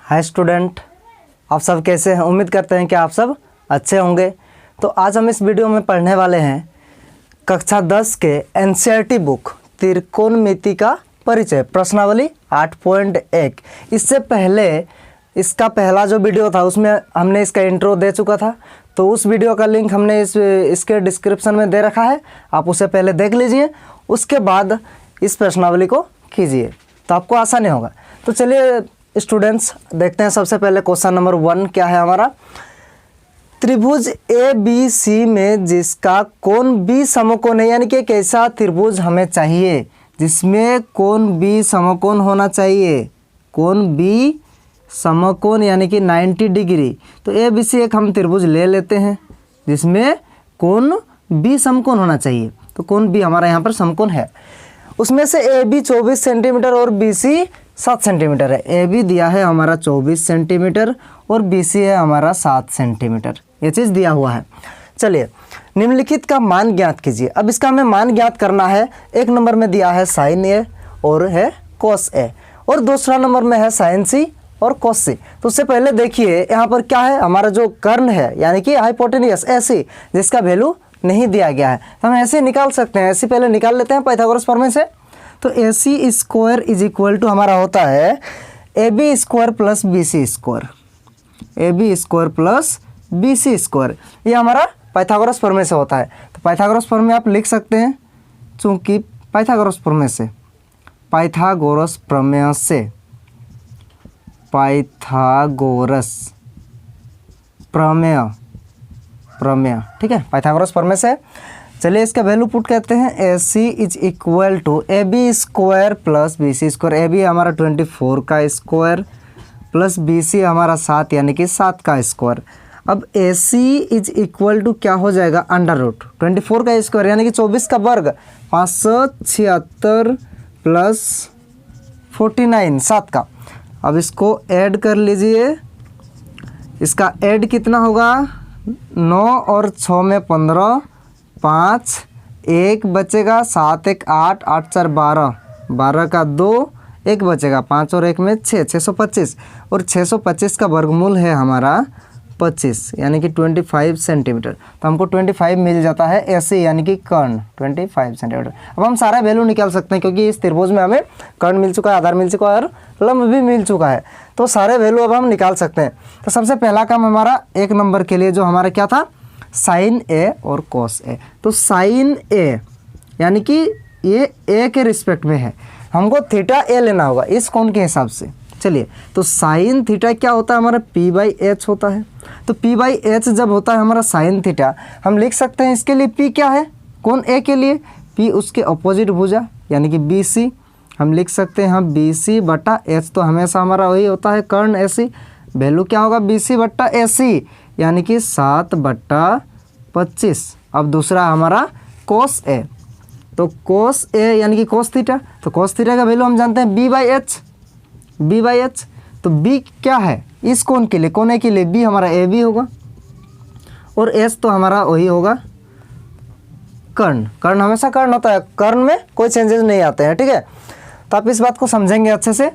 Hi student, आप सब कैसे हैं? उम्मीद करते हैं कि आप सब अच्छे होंगे। तो आज हम इस वीडियो में पढ़ने वाले हैं कक्षा 10 के एनसीईआरटी बुक त्रिकोणमिति का परिचय प्रश्नावली 8.1। इससे पहले इसका पहला जो वीडियो था उसमें हमने इसका इंट्रो दे चुका था, तो उस वीडियो का लिंक हमने इसके डिस्क्रिप्शन में दे रखा है, आप उसे पहले देख लीजिए, उसके बाद इस प्रश्नावली को कीजिए तो आपको आसानी होगा। तो चलिए स्टूडेंट्स देखते हैं सबसे पहले क्वेश्चन नंबर 1 क्या है हमारा। त्रिभुज ए बी सी में जिसका कोण बी समकोण है, यानी कि एक ऐसा त्रिभुज हमें चाहिए जिसमें कोण बी समकोण होना चाहिए। कोण बी समकोण यानी कि 90 डिग्री। तो ए बी सी एक हम त्रिभुज ले लेते हैं जिसमें कोण बी समकोण होना चाहिए। तो कोण बी हमारा यहाँ पर समकोण है। उसमें से ए बी 24 सेंटीमीटर और बी सी 7 सेंटीमीटर है। ए बी दिया है हमारा 24 सेंटीमीटर और बी सी है हमारा 7 सेंटीमीटर, ये चीज़ दिया हुआ है। चलिए निम्नलिखित का मान ज्ञात कीजिए। अब इसका हमें मान ज्ञात करना है। एक नंबर में दिया है साइन ए और है कोस ए, और दूसरा नंबर में है साइन सी और कोस सी। तो उससे पहले देखिए यहाँ पर क्या है, हमारा जो कर्ण है यानी कि हाइपोटेनियस ऐसी जिसका वैल्यू नहीं दिया गया है, तो हम ऐसे निकाल सकते हैं। ऐसे पहले निकाल लेते हैं पाइथागोरस प्रमेय से। तो A C square is equal to हमारा होता है A B square plus B C square. A B square plus B C square, ये हमारा पाइथागोरस प्रमेय से होता है। तो पाइथागोरस प्रमेय आप लिख सकते हैं, चूँकि पाइथागोरस प्रमेय से पाइथागोरस प्रमेय ठीक है, पाइथागोरस प्रमेय से। चलिए इसका वैल्यू पुट कहते हैं A C is equal to A B square plus B C square. A B हमारा 24 का स्क्वायर प्लस बी सी हमारा 7 यानी कि 7 का स्क्वायर। अब ए सी इज इक्वल टू क्या हो जाएगा, अंडर रूट 24 का स्क्वायर यानी कि 24 का वर्ग 576 प्लस 49 7 का। अब इसको ऐड कर लीजिए, इसका ऐड कितना होगा, 9 और 6 में 15, 5 1 बचेगा, 7 1 8, 8 4 12, 12 का 2 1 बचेगा, 5 और 1 में 6, 625, और 625 का वर्गमूल है हमारा 25 यानी कि 25 सेंटीमीटर। तो हमको 25 मिल जाता है ऐसे, यानी कि कर्ण 25 सेंटीमीटर। अब हम सारा वैल्यू निकाल सकते हैं क्योंकि इस त्रिभुज में हमें कर्ण मिल चुका है, आधार मिल चुका है और लंब भी मिल चुका है, तो सारे वैल्यू अब हम निकाल सकते हैं। तो सबसे पहला काम हमारा एक नंबर के लिए जो हमारा क्या था, साइन ए और कोस ए। तो साइन ए यानी कि ये ए के रिस्पेक्ट में है, हमको थीटा ए लेना होगा इस कोण के हिसाब से। चलिए तो साइन थीटा क्या होता है हमारा, पी बाई एच होता है। तो पी बाई एच जब होता है हमारा साइन थीटा, हम लिख सकते हैं इसके लिए पी क्या है, कोण ए के लिए पी उसके अपोजिट भुजा यानी कि बी सी। हम लिख सकते हैं हम बी सी बटा एच, तो हमेशा हमारा वही होता है कर्ण ए सी। वैल्यू क्या होगा, बी सी बट्टा ए सी यानी कि 7/25। अब दूसरा हमारा कोस ए, तो कोस ए यानी कि कोस थीटा। तो कोस थीटा का वैल्यू हम जानते हैं बी बाई एच। तो बी क्या है इस कोण के लिए, कोण ए के लिए बी हमारा ए बी होगा, और एच तो हमारा वही होगा कर्ण हमेशा कर्ण होता है, कर्ण में कोई चेंजेस नहीं आते हैं, ठीक है। तो आप इस बात को समझेंगे अच्छे से।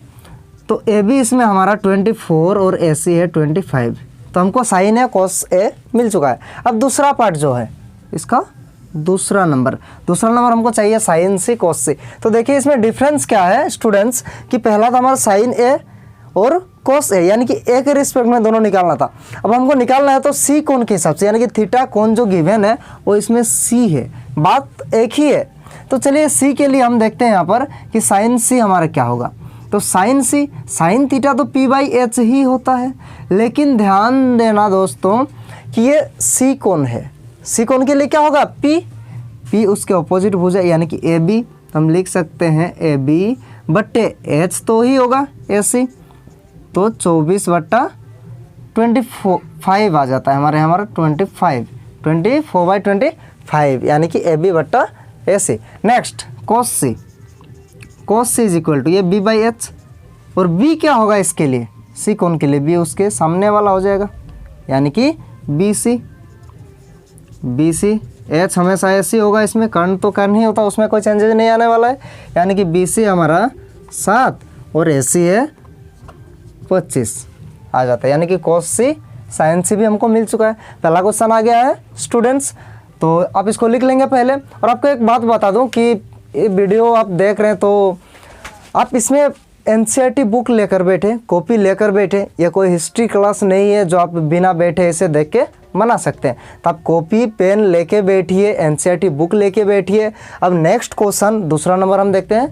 तो ए बी इसमें हमारा 24 और ए सी है 25, तो हमको साइन ए कोस ए मिल चुका है। अब दूसरा पार्ट जो है इसका दूसरा नंबर हमको चाहिए साइन सी कोस सी। तो देखिए इसमें डिफरेंस क्या है स्टूडेंट्स, कि पहला था हमारा साइन ए और कोस ए यानी कि ए के रिस्पेक्ट में दोनों निकालना था। अब हमको निकालना है तो सी कोण के हिसाब से, यानी कि थीटा कोण जो गिवन है वो इसमें सी है, बात एक ही है। तो चलिए सी के लिए हम देखते हैं यहाँ पर कि साइन सी हमारा क्या होगा। तो साइन सी, साइन थीटा तो पी बाई एच ही होता है, लेकिन ध्यान देना दोस्तों कि ये सी कोण है। सी कोण के लिए क्या होगा, पी उसके अपोजिट भुजा यानी कि ए बी। हम लिख सकते हैं ए बी बट्टे एच तो ही होगा ए सी, तो 24/25 आ जाता है हमारा 24/25 यानी कि ए बी बट्टा A C. Next cos C is equal to ये बी बाई एच, और बी क्या होगा इसके लिए, सी कोण के लिए बी उसके सामने वाला हो जाएगा यानी कि बी सी। एच हमेशा ऐसी होगा, इसमें कर्ण तो कर्ण ही होता, उसमें कोई चेंजेस नहीं आने वाला है, यानी कि बी सी हमारा 7 और ए सी है 25। आ जाता है, यानी कि cos c sin c भी हमको मिल चुका है। पहला क्वेश्चन आ गया है स्टूडेंट्स, तो आप इसको लिख लेंगे पहले। और आपको एक बात बता दूं कि ये वीडियो आप देख रहे हैं तो आप इसमें एनसीईआरटी बुक लेकर बैठे, कॉपी लेकर बैठे, या कोई हिस्ट्री क्लास नहीं है जो आप बिना बैठे ऐसे देख के बना सकते हैं। तो आप कॉपी पेन लेके बैठिए, एनसीईआरटी बुक लेके बैठिए। अब नेक्स्ट क्वेश्चन दूसरा नंबर हम देखते हैं,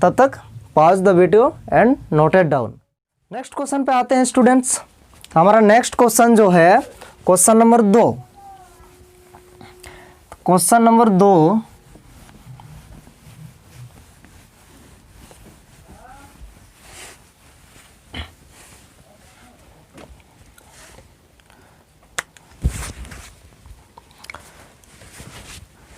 तब तक pause the video and note it down. Next question पे आते हैं स्टूडेंट्स। हमारा नेक्स्ट क्वेश्चन जो है क्वेश्चन नंबर 2। क्वेश्चन नंबर 2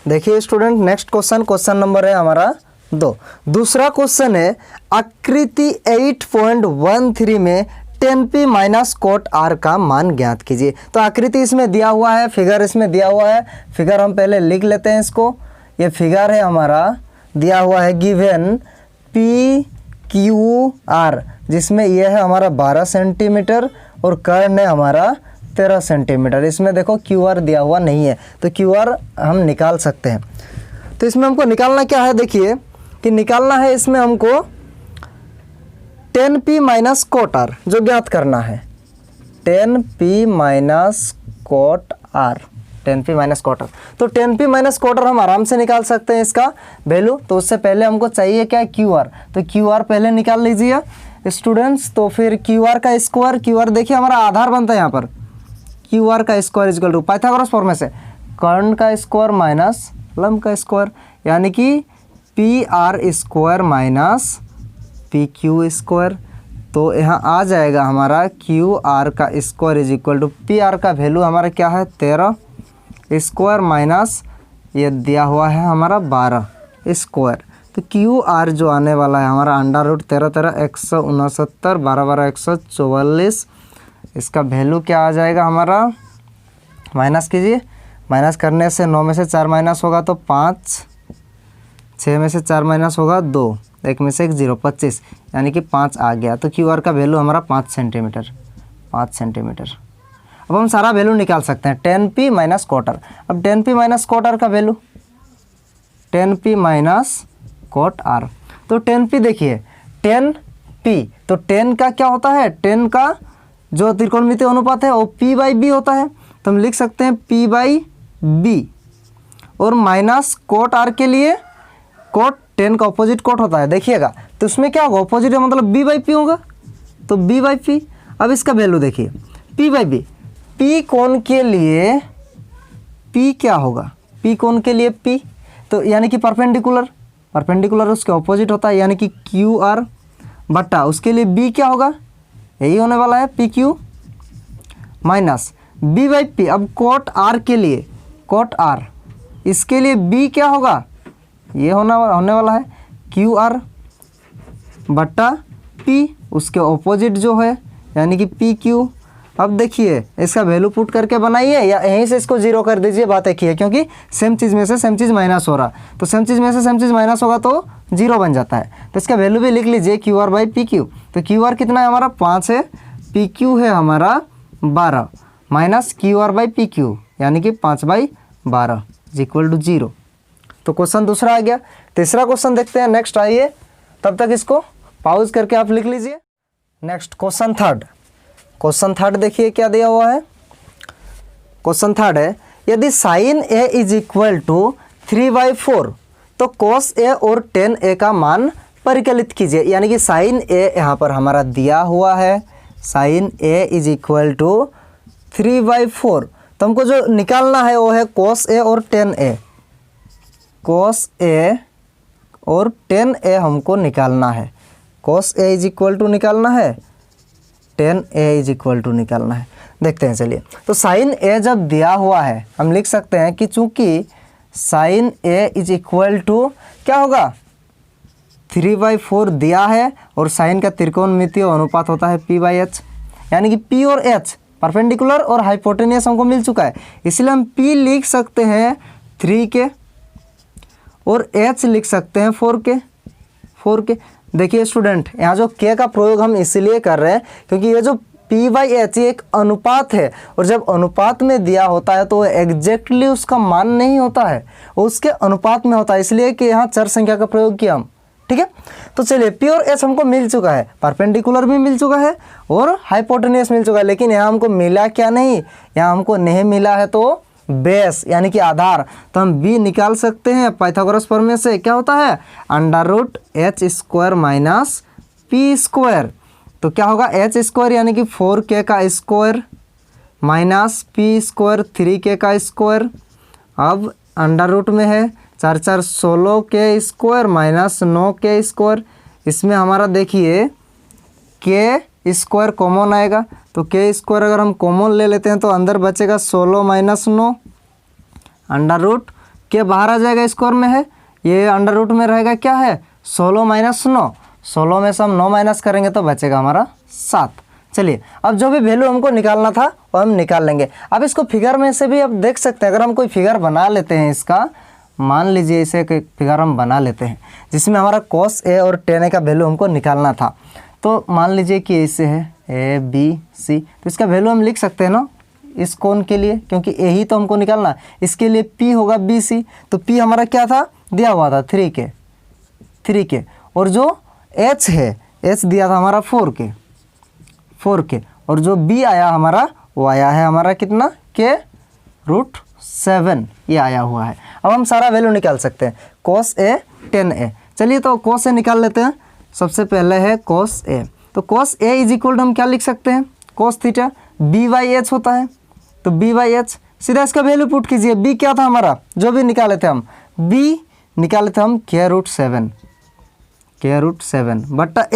देखिए स्टूडेंट, नेक्स्ट क्वेश्चन नंबर है हमारा 2। दूसरा क्वेश्चन है आकृति 8.13 में 10p माइनस कोट r का मान ज्ञात कीजिए। तो आकृति इसमें दिया हुआ है, फिगर इसमें दिया हुआ है। फिगर हम पहले लिख लेते हैं इसको। ये फिगर है हमारा दिया हुआ है गिवन p q r, जिसमें यह है हमारा 12 सेंटीमीटर और कर्ण है हमारा 13 सेंटीमीटर। इसमें देखो क्यू आर दिया हुआ नहीं है, तो क्यू आर हम निकाल सकते हैं। तो इसमें हमको निकालना क्या है, देखिए कि निकालना है इसमें हमको 10p माइनस कोट आर जो ज्ञात करना है। 10p minus cot R, 10p minus cot R. तो 10p माइनस कोट आर हम आराम से निकाल सकते हैं इसका वैल्यू। तो उससे पहले हमको चाहिए क्या, क्यू आर। तो क्यू आर पहले निकाल लीजिए स्टूडेंट्स। तो फिर क्यू आर का स्क्वायर, क्यू आर देखिए हमारा आधार बनता है यहाँ पर, क्यू आर का स्क्वायर इक्वल टू पाइथागोरस फॉर्मूले से कर्ण का स्क्वायर माइनस लंब का स्क्वायर, यानी कि P R square minus P Q square. तो यहाँ आ जाएगा हमारा क्यू आर का square is equal to P R का वैल्यू हमारा क्या है 13 स्क्वायर माइनस ये दिया हुआ है हमारा 12 स्क्वायर। तो क्यू आर जो आने वाला है हमारा अंडर रूट 13 169 12 12 144। इसका वैल्यू क्या आ जाएगा हमारा, माइनस कीजिए, माइनस करने से 9 में से 4 माइनस होगा तो 5, 6 में से 4 माइनस होगा 2, 1 में से 1 0, 25, यानी कि 5 आ गया। तो क्यू आर का वैल्यू हमारा 5 सेंटीमीटर, 5 सेंटीमीटर। अब हम सारा वैल्यू निकाल सकते हैं 10p माइनस कोट आर। अब 10p माइनस कोट आर का value 10p minus cot R. तो 10p देखिए 10p, तो 10 का क्या होता है, 10 का जो त्रिकोणमितीय अनुपात है वो p/b होता है। तो हम लिख सकते हैं p/b। और माइनस कोट r के लिए कोट 10 का ऑपोजिट कोट होता है, देखिएगा। तो उसमें क्या होगा, ऑपोजिट है मतलब b/p होगा, तो b/p। अब इसका वैल्यू देखिए p/b, p कोण के लिए p क्या होगा, p कोण के लिए p, तो यानी कि परपेंडिकुलर, परपेंडिकुलर उसके ऑपोजिट होता है, यानी कि क्यू आर बट्टा उसके लिए b क्या होगा, यही होने वाला है पी क्यू माइनस b/p। अब कोट r के लिए, कोट r इसके लिए b क्या होगा, ये होने वाला है क्यू आर बट्टा p, उसके ऑपोजिट जो है यानी कि पी क्यू। अब देखिए इसका वैल्यू पुट करके बनाइए या यहीं से इसको जीरो कर दीजिए, बात एक ही है, क्योंकि सेम चीज़ में से सेम चीज़ माइनस हो रहा, तो सेम चीज़ में से सेम चीज़ माइनस होगा तो जीरो बन जाता है। तो इसका वैल्यू भी लिख लीजिए Q R by P Q. तो क्यू आर कितना है हमारा 5 है, पी क्यू है हमारा 12 minus Q R by P Q, यानी कि 5/12 इज इक्वल टू 0। तो क्वेश्चन दूसरा आ गया। तीसरा क्वेश्चन देखते हैं, नेक्स्ट आइए, तब तक इसको पॉज करके आप लिख लीजिए। Next question third, question third देखिए क्या दिया हुआ है। क्वेश्चन थर्ड है यदि sine A is equal to 3/4 तो कॉस ए और टेन ए का मान परिकलित कीजिए। यानी कि साइन ए यहाँ पर हमारा दिया हुआ है, sine A is equal to 3/4। तो हमको जो निकालना है वो है कॉस ए और टेन ए, कॉस ए और टेन ए हमको निकालना है। Cos A is equal to निकालना है, tan A is equal to निकालना है। देखते हैं चलिए। तो साइन ए जब दिया हुआ है हम लिख सकते हैं कि चूंकि sine A is equal to क्या होगा 3/4 दिया है और साइन का त्रिकोणमितीय अनुपात होता है p/h, यानी कि p और h परपेंडिकुलर और हाइपोटेनियस हमको मिल चुका है, इसलिए हम p लिख सकते हैं 3 के और h लिख सकते हैं 4 के। देखिए स्टूडेंट यहाँ जो k का प्रयोग हम इसलिए कर रहे हैं क्योंकि ये जो P/H ये एक अनुपात है, और जब अनुपात में दिया होता है तो एग्जैक्टली उसका मान नहीं होता है, उसके अनुपात में होता है, इसलिए कि यहाँ चर संख्या का प्रयोग किया हम। ठीक है, तो चलिए P और H हमको मिल चुका है, परपेंडिकुलर भी मिल चुका है और हाइपोटेन्यूस मिल चुका है, लेकिन यहाँ हमको मिला क्या नहीं, यहाँ हमको नहीं मिला है तो बेस यानी कि आधार, तो हम B निकाल सकते हैं पाइथागोरस प्रमेय से। क्या होता है, √H² माइनस P², तो क्या होगा H² यानी कि 4K का स्क्वायर माइनस P² 3K का स्क्वायर। अब अंडर रूट में है 4 4 16K² माइनस 9K², इसमें हमारा देखिए K² कॉमन आएगा, तो K² अगर हम कॉमन ले लेते हैं तो अंदर बचेगा 16 माइनस 9, अंडर रूट के बाहर आ जाएगा, स्क्वायर में है, ये अंडर रूट में रहेगा क्या है 16 माइनस 9, 16 में से हम 9 माइनस करेंगे तो बचेगा हमारा 7। चलिए अब जो भी वैल्यू हमको निकालना था वो हम निकाल लेंगे। अब इसको फिगर में से भी आप देख सकते हैं, अगर हम कोई फिगर बना लेते हैं इसका, मान लीजिए इसे कोई फिगर हम बना लेते हैं जिसमें हमारा cos A और tan A का वैल्यू हमको निकालना था, तो मान लीजिए कि ऐसे है ABC, तो इसका वैल्यू हम लिख सकते हैं ना इस कोण के लिए, क्योंकि A ही तो हमको निकालना है, इसके लिए P होगा BC, तो P हमारा क्या था दिया हुआ था 3K, और जो H है H दिया था हमारा 4K, और जो B आया हमारा वो आया है हमारा कितना K√7 ये आया हुआ है। अब हम सारा वैल्यू निकाल सकते हैं cos A tan A। चलिए तो cos A निकाल लेते हैं। सबसे पहले है cos A, तो cos A इज इक्वल हम क्या लिख सकते हैं cos थीटा B/H होता है, तो B/H सीधा इसका वैल्यू पुट कीजिए। B क्या था हमारा जो भी निकाले थे हम, B निकाले थे हम K√7 बट्टा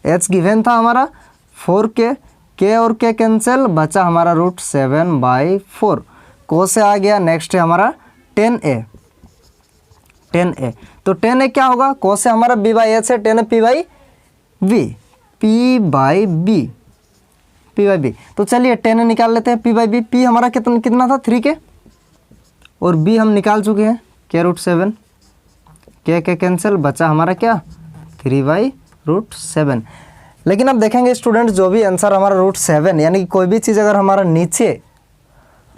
H गिवन था हमारा 4K, K और K कैंसिल, बचा हमारा √7/4। cos A आ गया। नेक्स्ट है हमारा tan A, तो tan A क्या होगा, cos A हमारा B/H है, tan A P/B, तो चलिए tan A निकाल लेते हैं P/B। P हमारा कितना था 3K, और B हम निकाल चुके हैं K√7, K कैंसिल, बचा हमारा क्या 3/√7। लेकिन अब देखेंगे स्टूडेंट, जो भी आंसर हमारा √7 यानी कि कोई भी चीज़ अगर हमारा नीचे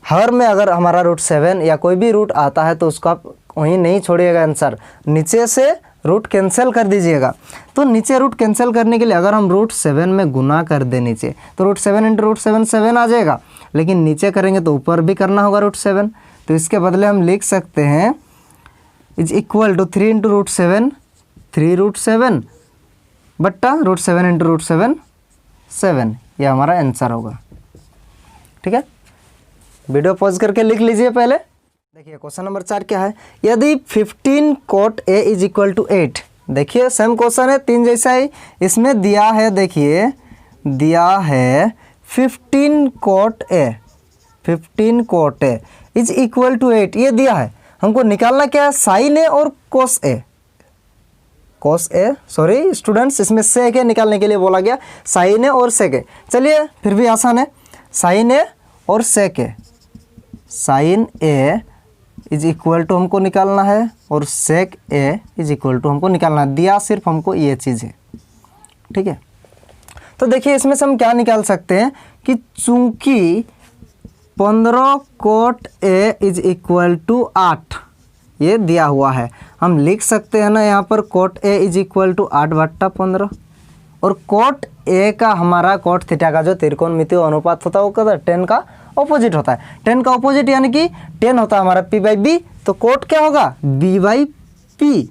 हर में अगर हमारा √7 या कोई भी रूट आता है तो उसको आप वहीं नहीं छोड़िएगा आंसर, नीचे से रूट कैंसिल कर दीजिएगा। तो नीचे रूट कैंसिल करने के लिए अगर हम √7 में गुना कर दें नीचे, तो √7 × √7 7 आ जाएगा, लेकिन नीचे करेंगे तो ऊपर भी करना होगा √7, तो इसके बदले हम लिख सकते हैं इज इक्वल टू 3 × √7 3√7 बट्टा √7 × √7 7, ये हमारा आंसर होगा। ठीक है, वीडियो पॉज करके लिख लीजिए पहले। देखिए क्वेश्चन नंबर 4 क्या है, यदि 15 cot A is equal to 8, देखिए सेम क्वेश्चन है 3 जैसा ही, इसमें दिया है, देखिए दिया है 15 cot A is equal to 8, ये दिया है, हमको निकालना क्या है sin A और cos A, सॉरी स्टूडेंट्स, इसमें sec A निकालने के लिए बोला गया, sin A और sec A। चलिए फिर भी आसान है, sin A और sec A, sin A is equal to हमको निकालना है और sec A is equal to हमको निकालना है, दिया सिर्फ हमको ये चीज़ है। ठीक है, तो देखिए इसमें से हम क्या निकाल सकते हैं कि चूंकि 15 cot A is equal to 8 ये दिया हुआ है, हम लिख सकते हैं ना यहाँ पर cot A is equal to 8/15, और cot A का हमारा cot थीटा का जो त्रिकोणमितीय अनुपात होता है वो कहता है tan का ऑपोजिट होता है, tan का ऑपोजिट यानी कि tan होता है हमारा P/B, तो cot क्या होगा B/P,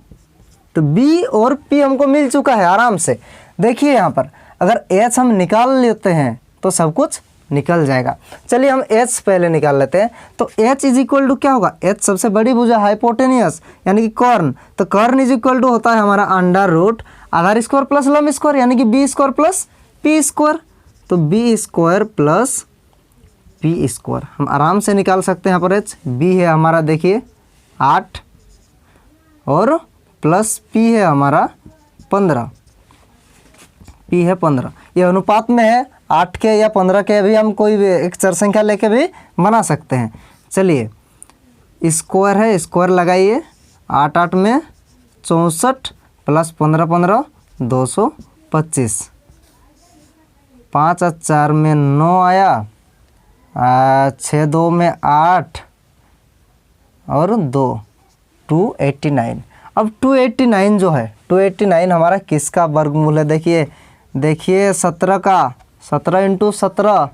तो B और P हमको मिल चुका है आराम से। देखिए यहाँ पर अगर H हम निकाल लेते हैं तो सब कुछ निकल जाएगा। चलिए हम H पहले निकाल लेते हैं, तो H इज इक्वल टू क्या होगा, H सबसे बड़ी भुजा हाइपोटेनियस यानी कि कर्ण, तो कर्ण इज इक्वल टू होता है हमारा अंडर रूट आधार स्क्वायर प्लस लंब स्क्वायर यानी कि B² प्लस P², तो B² प्लस P², हम आराम से निकाल सकते हैं। यहाँ पर H B है हमारा देखिए 8 और प्लस P है हमारा 15, P है 15, ये अनुपात में है, 8 के या 15 के भी हम कोई भी एक चर संख्या लेके भी बना सकते हैं। चलिए स्क्वायर है, स्क्वायर लगाइए, 8 8 में 64 प्लस 15 15 225, 5 और 4 में 9 आया, 6 2 में 8 और 2 289। अब 289 जो है 289 हमारा किसका वर्गमूल है? देखिए 17 का, 17 इंटू 17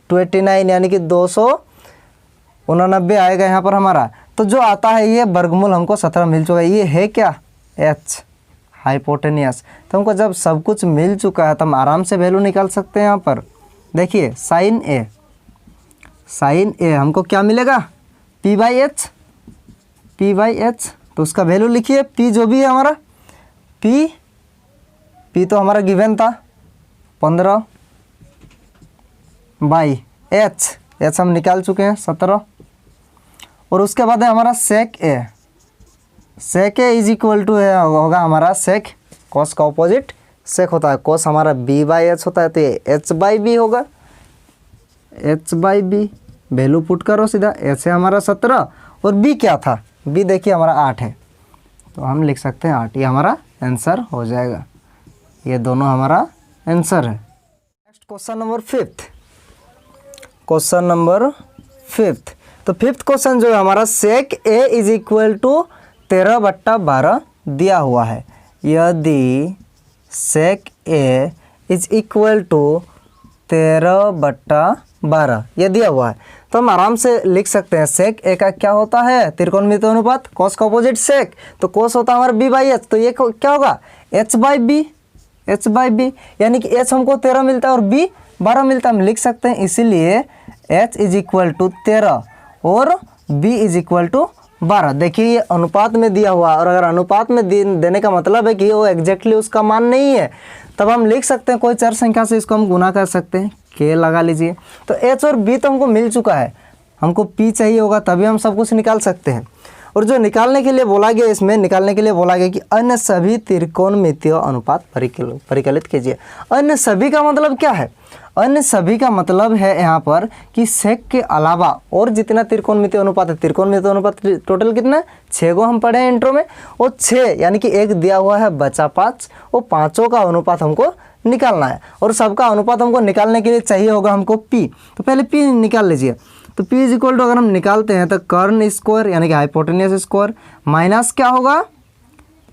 289 यानी कि 289 आएगा यहाँ पर हमारा। तो जो आता है ये वर्गमूल हमको 17 मिल चुका है। ये है क्या? H, hypotenuse. तो हमको जब सब कुछ मिल चुका है तो हम आराम से वैल्यू निकाल सकते हैं। यहाँ पर देखिए साइन ए हमको क्या मिलेगा? P by H. तो उसका वैल्यू लिखिए, पी जो भी है हमारा, पी तो हमारा गिवन था 15 बाई एच हम निकाल चुके हैं 17। और उसके बाद है हमारा सेक ए इज इक्वल टू होगा हमारा सेक, कॉस का ऑपोजिट सेक होता है, कॉस हमारा बी बाई एच होता है, तो ये एच बाई बी होगा, H by B. Value put करो सीधा, एच है हमारा 17 और बी क्या था? बी देखिए हमारा 8 है, तो हम लिख सकते हैं 8। ये हमारा आंसर हो जाएगा, ये दोनों हमारा आंसर है। Next question number 5th, question number 5th। तो 5th क्वेश्चन जो है हमारा, सेक ए इज इक्वल टू 13/12 दिया हुआ है। यदि सेक ए इज इक्वल टू 13/12 ये दिया हुआ है, तो हम आराम से लिख सकते हैं सेक ए का क्या होता है? त्रिकोणमितीय अनुपात, कॉस का अपोजिट सेक, तो कॉस होता है हमारा बी बाई एच, तो ये क्या होगा? एच बाई बी, यानी कि एच हमको 13 मिलता है और बी 12 मिलता है। हम लिख सकते हैं इसीलिए एच इज इक्वल टू 13 और बी इज इक्वल टू 12। देखिए ये अनुपात में दिया हुआ, और अगर अनुपात में देने का मतलब है कि वो एग्जैक्टली उसका मान नहीं है, तब हम लिख सकते हैं कोई चर संख्या से इसको हम गुना कर सकते हैं, के लगा लीजिए। तो एच और बी तो हमको मिल चुका है, हमको पी चाहिए होगा तभी हम सब कुछ निकाल सकते हैं। और जो निकालने के लिए बोला गया, इसमें निकालने के लिए बोला गया कि अन्य सभी त्रिकोणमितीय अनुपात परिकलित कीजिए। अन्य सभी का मतलब क्या है? अन्य सभी का मतलब है यहाँ पर कि सेक के अलावा और जितना त्रिकोणमितीय अनुपात है, त्रिकोणमितीय अनुपात टोटल कितना है? 6 गो हम पढ़े हैं इंट्रो में, वो 6 यानी कि एक दिया हुआ है बचा 5, वो पाँचों का अनुपात हमको निकालना है। और सबका अनुपात हमको निकालने के लिए चाहिए होगा हमको पी, तो पहले पी निकाल लीजिए। तो P इज इक्वल टू अगर हम निकालते हैं तो कर्ण स्क्वायर यानी कि हाइपोटेनियस स्क्वायर माइनस क्या होगा?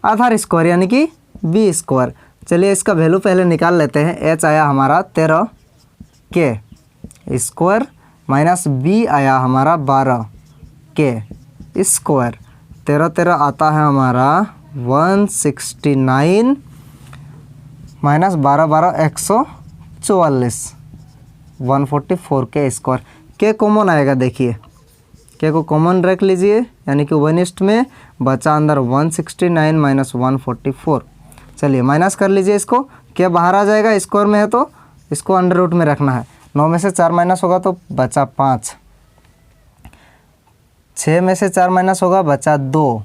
आधार स्क्वायर यानी कि बी स्क्वायर। चलिए इसका वैल्यू पहले निकाल लेते हैं। एच आया हमारा 13 के स्क्वायर माइनस बी आया हमारा 12 के स्क्वायर। 13 आता है हमारा 169 माइनस 12 144 144 के स्क्वायर। के कॉमन आएगा, देखिए के को कॉमन रख लीजिए, यानी कि वनिष्ठ में बचा अंदर 169 माइनस 144। चलिए माइनस कर लीजिए इसको, के बाहर आ जाएगा, स्क्वायर में है तो इसको अंडर रूट में रखना है। 9 में से 4 माइनस होगा तो बचा 5, 6 में से 4 माइनस होगा बचा 2।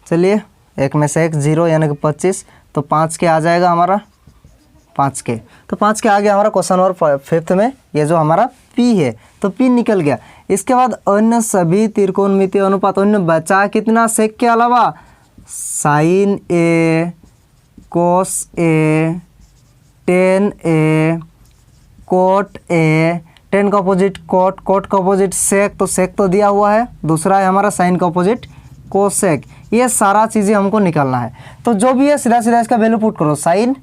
चलिए 1 में से 1 0 यानी कि 25, तो 5 के आ जाएगा हमारा 5 के। तो 5 के आगे हमारा क्वेश्चन नंबर 5th में ये जो हमारा P है, तो P निकल गया। इसके बाद अन्य सभी त्रिकोणमितीय अनुपात, अन्य बचा कितना? सेक के अलावा sine A, cos A, tan A, cot A, tan का अपोजिट कोट, कोट का अपोजिट सेक, तो सेक तो दिया हुआ है। दूसरा है हमारा साइन का अपोजिट कोसेक। ये सारा चीज़ें हमको निकालना है। तो जो भी है सीधा सीधा इसका वैल्यू पुट करो, sine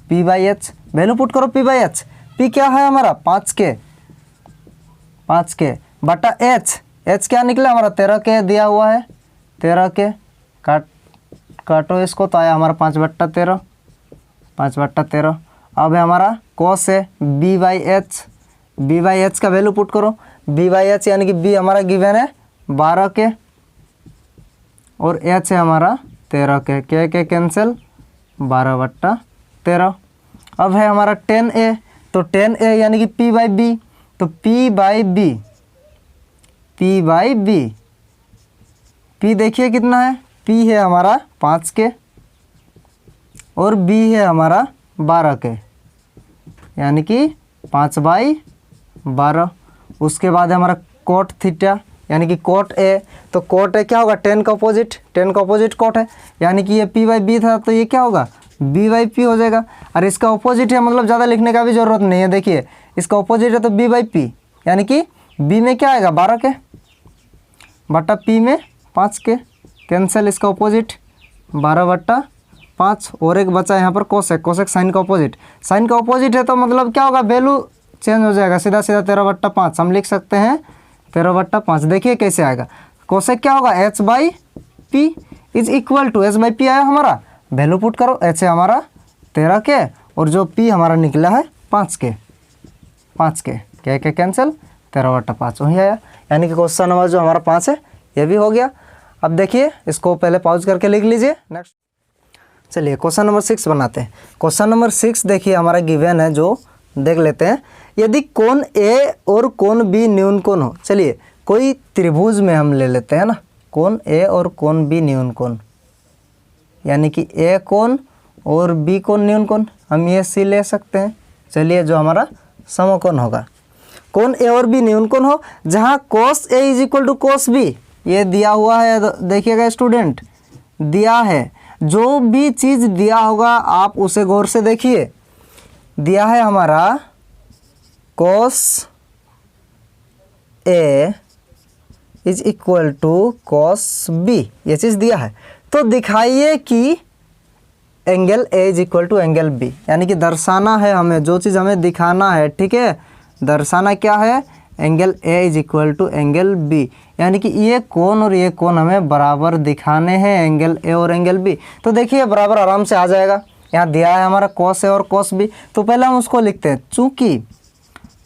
P by H, value put करो पी बाई एच। पी क्या है हमारा? 5 के बटा एच क्या निकला हमारा? 13 के दिया हुआ है, 13 के काटो इसको, तो आया हमारा 5/13 5/13। अब है हमारा कॉस है बी बाई एच का वैल्यू पुट करो, बी बाई एच यानी कि बी हमारा गिवन है 12 के और एच है हमारा 13 के कैंसिल 12/13। अब है हमारा 10a, तो 10a यानी कि p बाई बी, तो p बाई बी, p देखिए कितना है? p है हमारा 5 के और b है हमारा 12 के, यानी कि 5/12। उसके बाद है हमारा कोट थीटा यानी कि कोट a, तो कोट a क्या होगा? 10 का अपोजिट कोट है, यानी कि ये p बाई बी था, तो ये क्या होगा? बी बाई पी हो जाएगा। और इसका ऑपोजिट है, मतलब ज़्यादा लिखने का भी ज़रूरत नहीं है। देखिए इसका ऑपोजिट है तो बी बाई पी, यानी कि बी में क्या आएगा 12 के बट्टा पी में 5 के, कैंसिल इसका ऑपोजिट 12/5। और एक बचा यहाँ पर कोसेक, कोसेक साइन का ऑपोजिट, साइन का ऑपोजिट है तो मतलब क्या होगा, वैल्यू चेंज हो जाएगा, सीधा सीधा 13/5 हम लिख सकते हैं 13/5। देखिए कैसे आएगा, कोसेक क्या होगा h by P is equal to h by P आया हमारा, वैल्यू पुट करो, h है हमारा 13 के और जो p हमारा निकला है 5 के, क्या कैंसिल 13/5 वही आया। यानी कि क्वेश्चन नंबर जो हमारा 5 है ये भी हो गया। अब देखिए इसको पहले पॉज करके लिख लीजिए। नेक्स्ट चलिए क्वेश्चन नंबर 6 बनाते हैं। क्वेश्चन नंबर 6 देखिए हमारा गिवन है, जो देख लेते हैं। यदि कोण ए और कोण बी न्यून कोण हो, चलिए कोई त्रिभुज में हम ले लेते हैं ना, कोण ए और कोण बी न्यून कोण, यानी कि ए कोण और बी कोण न्यून कोण, हम ये सी ले सकते हैं। चलिए जो हमारा समकोण होगा, कोण ए और बी न्यून कोण हो, जहाँ cos A is equal to cos B, ये दिया हुआ है, देखिएगा स्टूडेंट दिया है, जो भी चीज़ दिया होगा आप उसे गौर से देखिए। दिया है हमारा cos A is equal to cos B, ये चीज़ दिया है, तो दिखाइए कि angle A is equal to angle B, यानी कि दर्शाना है हमें, जो चीज़ हमें दिखाना है, ठीक है, दर्शाना क्या है, angle A is equal to angle B, यानी कि ये कोण और ये कोण हमें बराबर दिखाने हैं, एंगल ए और एंगल बी। तो देखिए बराबर आराम से आ जाएगा, यहाँ दिया है हमारा cos ए और cos बी, तो पहले हम उसको लिखते हैं, चूँकि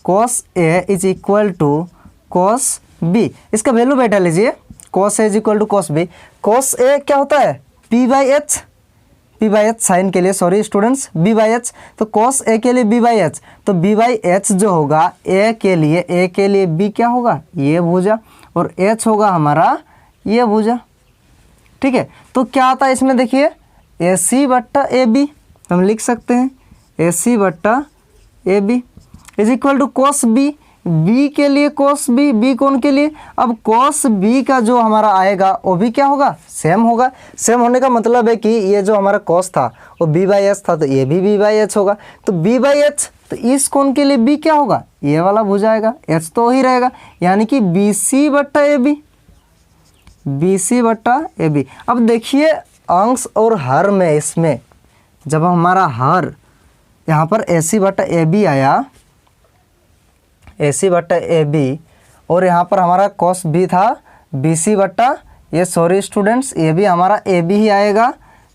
cos A is equal to cos B, इसका वैल्यू बैठा लीजिए, cos A is equal to cos B, cos A क्या होता है p बाई एच साइन के लिए, sorry students b by H, तो cos ए के लिए b बाई एच, तो b बाई एच जो होगा a के लिए b क्या होगा, ये भुजा, और h होगा हमारा ये भुजा, ठीक है। तो क्या आता है इसमें, देखिए AC बट्टा AB, हम लिख सकते हैं AC बट्टा AB is equal to cos B, B के लिए cos B, B कोण के लिए, अब cos B का जो हमारा आएगा वो भी क्या होगा, सेम होगा। सेम होने का मतलब है कि ये जो हमारा cos था वो B बाई एच था, तो ये भी B बाई एच होगा, तो B बाई एच, तो इस कोण के लिए B क्या होगा, ये वाला भुजा आएगा, H तो ही रहेगा, यानी कि BC बट्टा AB, BC बट्टा AB। अब देखिए अंश और हर में, इसमें जब हमारा हर यहाँ पर AC बट्टा AB आया, AC बट्टा AB, और यहाँ पर हमारा cos B था BC बट्टा, ये सॉरी स्टूडेंट्स ये भी हमारा AB ही आएगा,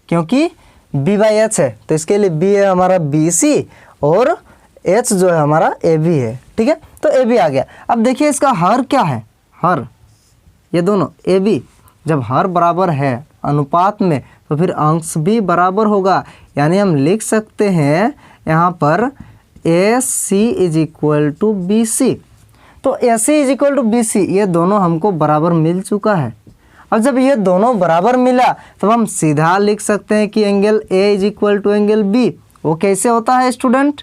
क्योंकि B बाई एच है, तो इसके लिए B है हमारा BC और H जो है हमारा AB है, ठीक है, तो AB आ गया। अब देखिए इसका हर क्या है, हर ये दोनों AB, जब हर बराबर है अनुपात में तो फिर अंश भी बराबर होगा, यानी हम लिख सकते हैं यहाँ पर AC is equal to BC, तो AC is equal to BC, ये दोनों हमको बराबर मिल चुका है। अब जब ये दोनों बराबर मिला तो हम सीधा लिख सकते हैं कि angle A is equal to angle B। वो कैसे होता है स्टूडेंट,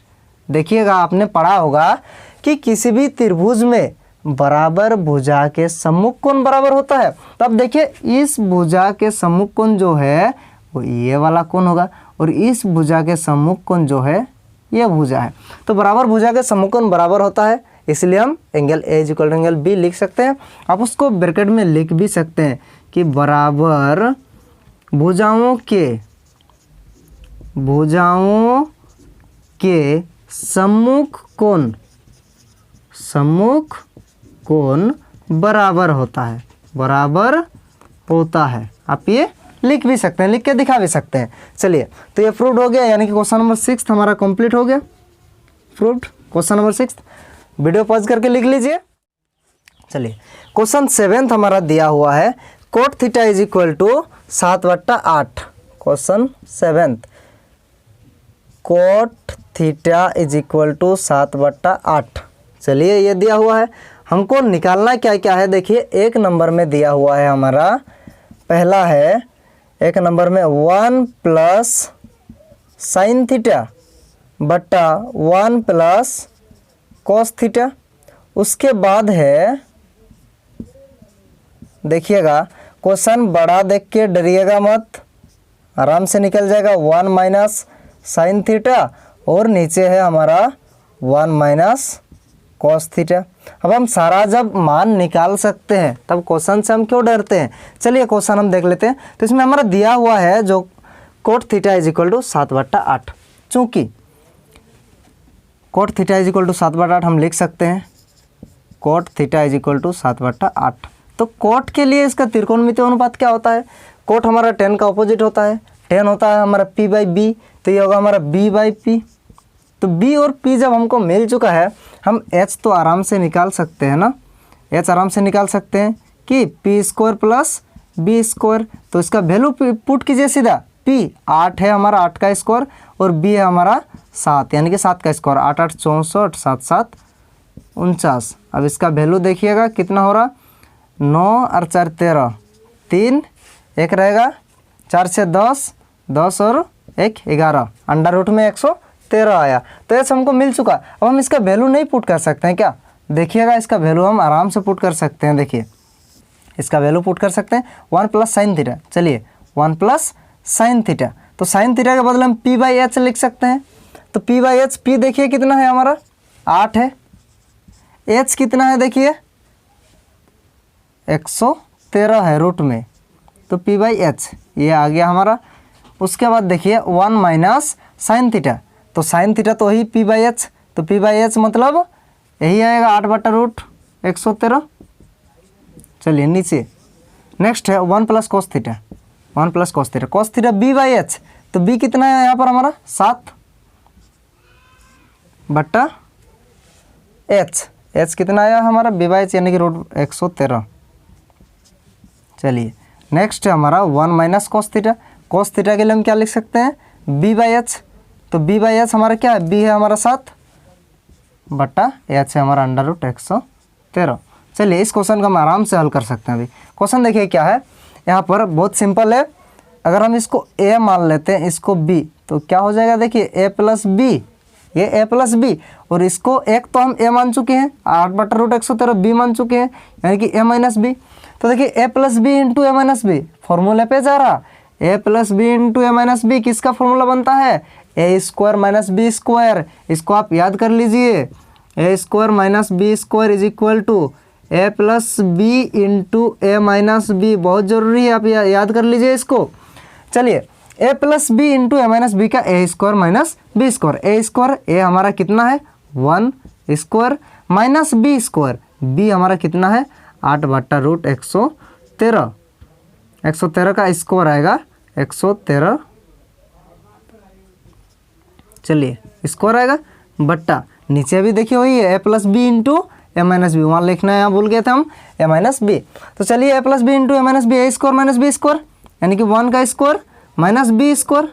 देखिएगा आपने पढ़ा होगा कि किसी भी त्रिभुज में बराबर भुजा के सम्मुख कोण बराबर होता है। तो अब देखिए इस भुजा के सम्मुख कोण जो है वो ये वाला कोण होगा, और इस भुजा के सम्मुख कोण जो है ये भुजा है, तो बराबर भुजा के सम्मुख कोण बराबर होता है, इसलिए हम angle A is equal to angle B लिख सकते हैं। आप उसको ब्रैकेट में लिख भी सकते हैं कि बराबर भुजाओं के सम्मुख कोण बराबर होता है, आप ये लिख भी सकते हैं, लिख के दिखा भी सकते हैं। चलिए तो ये प्रूव्ड हो गया, यानी कि क्वेश्चन नंबर 6 हमारा कंप्लीट हो गया, proved question number 6। Video pause करके लिख लीजिए। चलिए क्वेश्चन 7 हमारा दिया हुआ है, cot theta is equal to 7/8। Question 7 cot theta is equal to 7/8। चलिए ये दिया हुआ है, हमको निकालना क्या क्या है, देखिए एक नंबर में दिया हुआ है हमारा, पहला है एक नंबर में 1 प्लस साइन थीटा बट्टा 1 प्लस कॉस थीटा। उसके बाद है, देखिएगा क्वेश्चन बड़ा देख के डरिएगा मत, आराम से निकल जाएगा 1 माइनस साइन थीटा और नीचे है हमारा 1 माइनस कॉस थीटा। अब हम सारा जब मान निकाल सकते हैं तब क्वेश्चन से हम क्यों डरते हैं। चलिए क्वेश्चन हम देख लेते हैं। तो इसमें हमारा दिया हुआ है जो cot theta is equal to 7/8। चूँकि cot theta is equal to 7/8 हम लिख सकते हैं cot theta is equal to 7/8। तो कोट के लिए इसका त्रिकोणमितीय अनुपात क्या होता है। कोट हमारा tan का ऑपोजिट होता है, tan होता है हमारा p/b, तो ये होगा हमारा b/p। तो b और p जब हमको मिल चुका है हम h तो आराम से निकाल सकते हैं ना, h आराम से निकाल सकते हैं कि p² प्लस b²। तो इसका वैल्यू पुट कीजिए सीधा, p 8 है हमारा 8 का स्क्वायर और b है हमारा 7 यानी कि 7 का स्क्वायर, 8 8 64 7 7 49। अब इसका वैल्यू देखिएगा कितना हो रहा, 9 और 4 13, 3 1 रहेगा, 4 से 10 10 और 1 11, अंडर रूट में 113 आया। तो ऐसा हमको मिल चुका। अब हम इसका वैल्यू नहीं पुट कर सकते हैं क्या, देखिएगा इसका वैल्यू हम आराम से पुट कर सकते हैं। देखिए इसका वैल्यू पुट कर सकते हैं 1 प्लस साइन थीटा। चलिए 1 प्लस साइन थीटा, तो साइन थीटा के बदले हम p/h लिख सकते हैं। तो p/h, p देखिए कितना है हमारा 8 है, h कितना है देखिए 113 है रूट में, तो p/h ये आ गया हमारा। उसके बाद देखिए 1 माइनस साइन थीटा, तो साइन थीटा तो वही p/h, तो p/h मतलब यही आएगा 8/√113। चलिए नीचे नेक्स्ट है 1 plus cos theta, 1 plus cos theta, cos theta b/h, तो b कितना है यहाँ पर हमारा 7/h, h कितना आया हमारा b/h यानी कि √113। चलिए नेक्स्ट है हमारा 1 minus cos theta, cos theta के लिए हम क्या लिख सकते हैं b/h, तो b/h हमारा क्या है, b है हमारा 7/h है हमारा √113। चलिए इस क्वेश्चन को हम आराम से हल कर सकते हैं। अभी क्वेश्चन देखिए क्या है, यहाँ पर बहुत सिंपल है। अगर हम इसको a मान लेते हैं, इसको b, तो क्या हो जाएगा देखिए a प्लस b, ये a प्लस b, और इसको एक तो हम a मान चुके हैं 8/√113, b मान चुके हैं यानी कि a माइनस b। तो देखिए a plus B into a minus B फॉर्मूले पे जा रहा, a plus B into a minus B किसका फॉर्मूला बनता है a² माइनस b²। इसको आप याद कर लीजिए, a² minus b² is equal to a plus B into a minus B. बहुत ज़रूरी है, आप याद कर लीजिए इसको। चलिए a plus B into a minus B का a² माइनस b², a हमारा कितना है 1² माइनस b², b हमारा कितना है 8/√113, 113 का स्क्वायर आएगा 113। चलिए स्क्वायर आएगा बट्टा नीचे भी देखिए वही है a plus B into a minus B, वहाँ लिखना है, यहाँ भूल गए थे हम a माइनस बी। तो चलिए a plus B into a minus B, a² minus b² यानी कि 1 का स्क्वायर माइनस b²,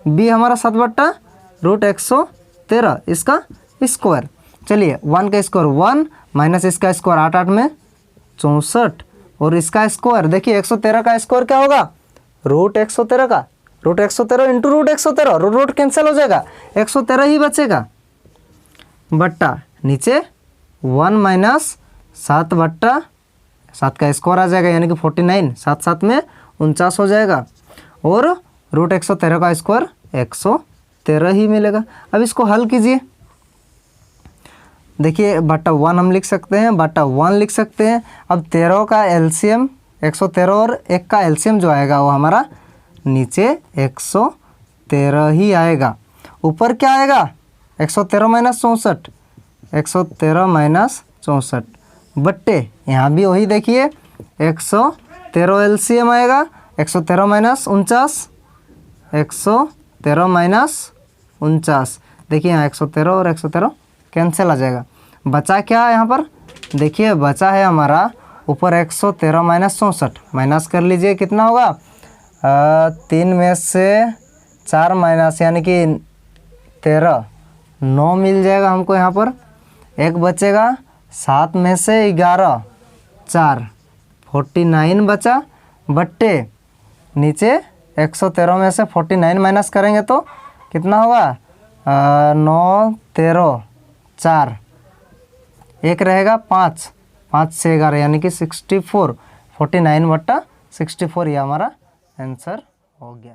b हमारा 7/√113 इसका स्क्वायर। चलिए 1 का स्क्वायर 1 माइनस इसका स्क्वायर 8 8 में 64 और इसका स्क्वायर देखिए 113 का स्क्वायर क्या होगा √113 का, √113 इंटू √113, रूट कैंसिल हो जाएगा 113 ही बचेगा बट्टा नीचे 1 माइनस 7/7 का स्क्वायर आ जाएगा यानी कि 49, 7 7 में 49 हो जाएगा और √113 का स्क्वायर 113 ही मिलेगा। अब इसको हल कीजिए, देखिए बट्टा 1 हम लिख सकते हैं, बट्टा 1 लिख सकते हैं। अब 13 का एलसीएम 113 और 1 का एलसीएम जो आएगा वो हमारा नीचे 113 ही आएगा। ऊपर क्या आएगा 113 माइनस 64, 113 माइनस 64 बट्टे यहाँ भी वही देखिए 113 एलसीएम आएगा, 113 माइनस 49, 113 माइनस 49, देखिए यहाँ 113 और 113 कैंसिल आ जाएगा। बचा क्या है यहाँ पर देखिए, बचा है हमारा ऊपर 113 माइनस 64, माइनस कर लीजिए कितना होगा 3 में से 4 माइनस यानी कि 13, 9 मिल जाएगा हमको यहाँ पर। एक बचेगा 7 में से 11, 4 49 बचा बट्टे नीचे 113 में से 49 माइनस करेंगे तो कितना होगा 9 13 4, एक रहेगा 5, 5 से 11 यानी कि 64, 49/64 ये हमारा आंसर हो गया।